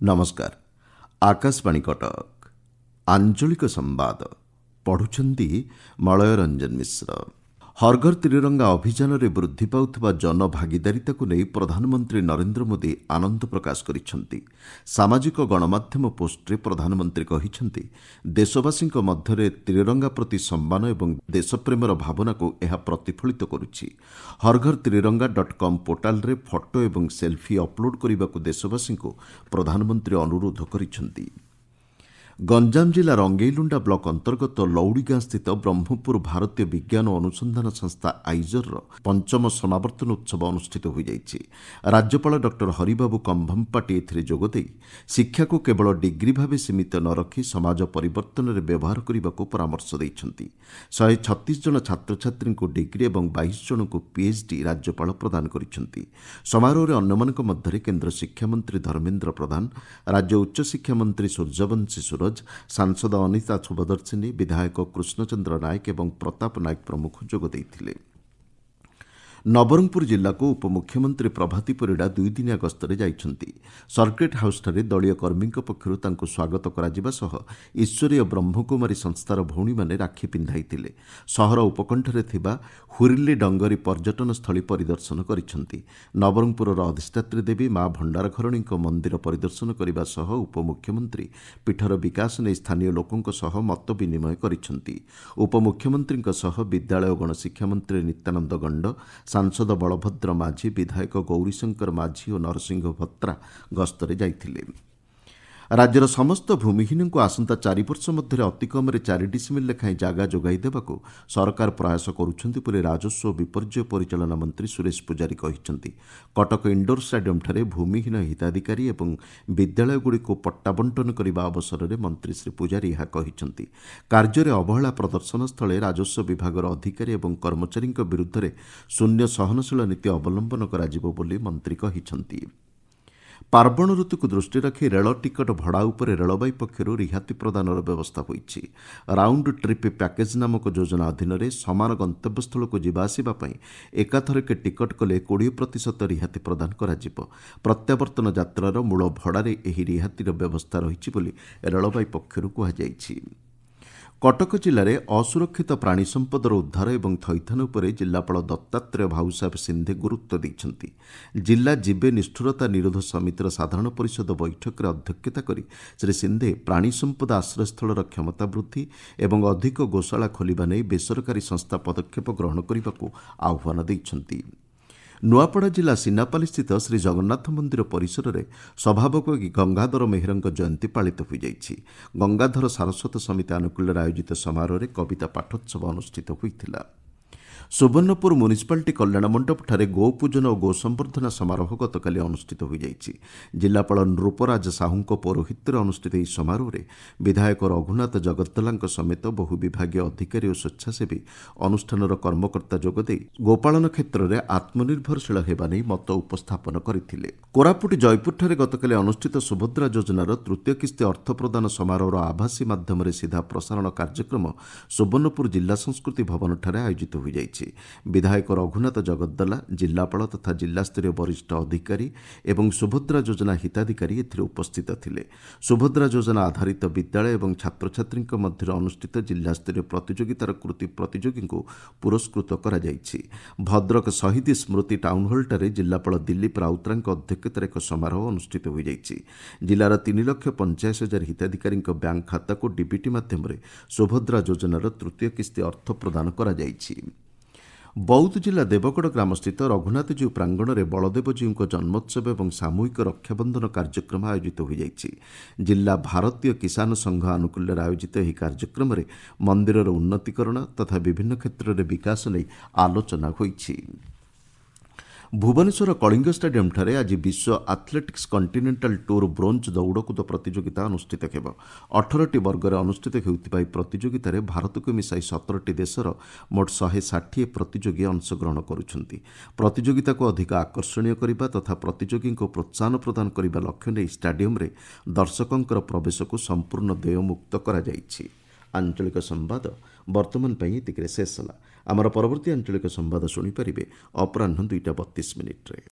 नमस्कार। आकाशवाणी कटक आंचलिक संवाद पढ़ुछंती मलय रंजन मिश्र। हर घर त्रिरंगा अभियान रे वृद्धि पाउथबा जन भागीदारिता को नहीं प्रधानमंत्री नरेंद्र मोदी आनंद प्रकाश करिसेंती। सामाजिक गणमाध्यम पोस्टरे प्रधानमंत्री कहिसेंती देशवासी मध्य त्रिरंगा प्रति सम्मान एवं देशप्रेमर भावना को यह प्रतिफलित करुछि। हरघरत्रिरंगा.com पोर्टाल रे फोटो एवं सेल्फी अपलोड करने को देशवासी को प्रधानमंत्री अनुरोध करिसेंती। गंजाम जिला रंगेईलुंडा ब्लॉक अंतर्गत लौड़ी गाँ स्थित ब्रह्मपुर भारतीय विज्ञान और अनुसंधान संस्था आइजर पंचम समावर्तन उत्सव अनुष्ठित हो जाइछि। राज्यपाल डॉक्टर हरिबाबू कंभमपाटी एथिरे जोगदे शिक्षा को केवल डिग्री भाव सीमित न रखी समाज परिवर्तन में व्यवहार करने को परामर्श देइछंती। 136 जन छात्र छात्री को डिग्री और 22 जन को पीएचडी राज्यपाल प्रदान करिसेंती। समारोह अन्यमानक मध्य केन्द्र शिक्षा मंत्री धर्मेन्द्र प्रधान, राज्य उच्च शिक्षा मंत्री सूर्यवंशी सूरज, सांसद अनिता शुभदर्शिनी, विधायक कृष्णचंद्र नायक और प्रताप नायक प्रमुख जोग देइथिले। नवरंगपुर जिला को उपमुख्यमंत्री प्रभाती परिड़ा 2 दिनिया गस्तरे जाइछंती। सर्किट हाउसଠାରେ दलीय कर्मी पक्षରୁ ତାଙ୍କୁ ସ୍ୱାଗତ କରାଯିବା ସହ ଈଶ୍ୱରୀୟ ବ୍ରହ୍ମକୁମାରୀ ସଂସ୍ଥାର ଭଉଣୀମାନେ ରାକ୍ଷୀ ପିନ୍ଧାଇଥିଲେ। ସହର ଉପକଣ୍ଠରେ ଥିବା ହୁରିଲି ଡଙ୍ଗରୀ ପର୍ଯ୍ୟଟନ ସ୍ଥଳୀ ପରିଦର୍ଶନ କରିଛନ୍ତି। ନବରଙ୍ଗପୁରର ଅଧିଷ୍ଠାତ୍ରୀ ଦେବୀ ମା ଭଣ୍ଡାରଘରଣୀଙ୍କ ମନ୍ଦିର ପରିଦର୍ଶନ କରିବା ସହ ଉପମୁଖ୍ୟମନ୍ତ୍ରୀ ପୀଠର ବିକାଶ ନେଇ ସ୍ଥାନୀୟ ଲୋକଙ୍କ ସହ ମତ ବିନିମୟ କରିଛନ୍ତି। ଉପମୁଖ୍ୟମନ୍ତ୍ରୀଙ୍କ ସହ ବିଦ୍ୟାଳୟ ଓ ଗଣଶିକ୍ଷା ମନ୍ତ୍ରୀ ନିତ୍ୟାନନ୍ଦ ଗଣ୍ଡ, सांसद बलभद्र माझी, विधायक गौरीशंकर माझी और नरसिंह भत्रा गस्तरे जाइथिले। राज्यर समस्त भूमिहीन को आसंता 4 वर्ष मध्य अति कम 4 डिसिमिल लेखाएं जागा जोगाई देबाकू सरकार प्रयास करुछंती बोली राजस्व और विपर्यय परिचालना मंत्री सुरेश पुजारी कहिसेंती। कटक इंडोर स्टेडियम ठारे भूमिहीन हिताधिकारी एवं विद्यालयगुड़ी को पट्टा बंटन करने अवसर में मंत्री श्री पुजारी यह कहिसेंती। कार्य अवहेला प्रदर्शन स्थले राजस्व विभाग अधिकारी और कर्मचारी विरुद्ध में शून्य सहनशील नीति अवलंबन कराजिबो बोली मंत्री कहिसेंती। पार्वण ऋतु को दृष्टि रखी रेल टिकट भड़ा उपर रेलबाई पक्षर रिहाती प्रदान व्यवस्था होईछि। राउंड ट्रिप पैकेज नामक योजना अधीन समान गंतव्यस्थल को जावासवा एकाथरके टिकट कले 20% रिहाती प्रदान कराजिबो। प्रत्यावर्तन यात्रार मूल भड़ारे एही रिहातीर व्यवस्था रहिछि बोली रेलबाई पक्षर कुहाଯାଇଛି। कटक जिले में असुरक्षित प्राणी संपदर उद्धार और थैथान उपरे जिलापाल दत्तात्रेय भाऊसाहेब सिंधे गुरुत्व देइछंती। जिला जीवे निष्ठुरता निरोध समितिर साधारण परिषद बैठक में अध्यक्षता करी श्री सिंधे प्राणी संपदा आश्रयस्थल क्षमता वृद्धि और अधिक गोशाला खोलिबा नै बेसरकारी संस्था पदक्षेप ग्रहण करने को आह्वान देइछंती। नुआपड़ा जिला सिनापाली स्थित श्री जगन्नाथ मंदिर परिसर में सभापति गंगाधर मेहर जयंती पालित हो जाइछि। गंगाधर सारस्वत समिति आनुकूल्य आयोजित समारोह में कविता पाठोत्सव अनुष्ठित होइथिला। सुवर्णपुर म्युनिसिपालिटी कल्याण मंडप ठारे गोपूजन और गोसंवर्धना समारोह गतकाली अनुष्ठित हो जाइछि। जिलापाल नृपराज साहू पौरोहित्य अनुष्ठित यह समारोह में विधायक रघुनाथ जगद्दला समेत बहु विभागीय अधिकारी और स्वेच्छासेवी अनुष्ठानर कर्मकर्ता जोगदे गोपालन क्षेत्र में आत्मनिर्भरशील होगा नहीं मत उपस्थापन करथिले। कोरापुट जयपुर गतकाली अनुष्ठित सुभद्रा योजनार तृतीय किस्ती अर्थ प्रदान समारोह आभासी माध्यम सीधा प्रसारण कार्यक्रम सुवर्णपुर जिला संस्कृति भवन ठारे आयोजित हो जाइछि। विधायक रघुनाथ जगद्दला, जिलापाल तथा जिलास्तरीय वरिष्ठ अधिकारी एवं सुभद्रा योजना हिताधिकारी एथिरे उपस्थित थिले। सुभद्रा योजना आधारित विद्यालय और छात्र छात्री मध्य अनुष्ठित जिलास्तरीय प्रतियोगितार कृति प्रतियोगी को पुरस्कृत करा जाइछि। भद्रक शहीद स्मृति टाउन हॉल ठारे जिलापाल दिलीप राउतरांक अध्यक्षतार एक समारोह अनुष्ठित हो जाइछि। जिलार 3,85,000 हिताधिकारी बैंक खाता को डीबीटी माध्यम सुभद्रा योजनार तृतीय किस्ती अर्थ प्रदान करा जाइछि। बौद्ध जिला देवगड़ ग्रामस्थित रघुनाथजीउ प्रांगण में बलदेवजीउ जन्मोत्सव और सामूहिक रक्षाबंधन कार्यक्रम आयोजित हो जाइछि। जिला भारतीय किसान संघ आनुकूल्य आयोजित यह कार्यक्रम में मंदिरर उन्नतीकरण तथा विभिन्न क्षेत्र में विकास नहीं आलोचना होइछि। भुवनेश्वर कलिंग स्टेडियम ठारे आज विश्व आथलेटिक्स कंटिनेंटाल टूर ब्रोंज दौड़कूद प्रतियोगिता अनुष्ठित हेब। 18टी वर्ग में अनुष्ठित होउथिबा प्रतियोगिता रे भारत को मिसाई 17टी देशर मोट 160 प्रतियोगी अंशग्रहण करुछंती। प्रतियोगिता को अधिक आकर्षणीय करने तथा प्रतियोगी को प्रोत्साहन प्रदान करने लक्ष्य नहीं स्टेडियम रे दर्शकों प्रवेश को संपूर्ण देयमुक्त करा जाइछि। आंचलिक संवाद ବର୍ତ୍ତମାନ ପାଇଁ ଏତିକିରେ ଶେଷ ହେଲା। ଆମର ପରବର୍ତ୍ତୀ ଆଞ୍ଚଳିକ ସମ୍ବାଦ ଶୁଣିପାରିବେ ଅପରାହ୍ନ 2ଟା 32 ମିନିଟ୍ରେ।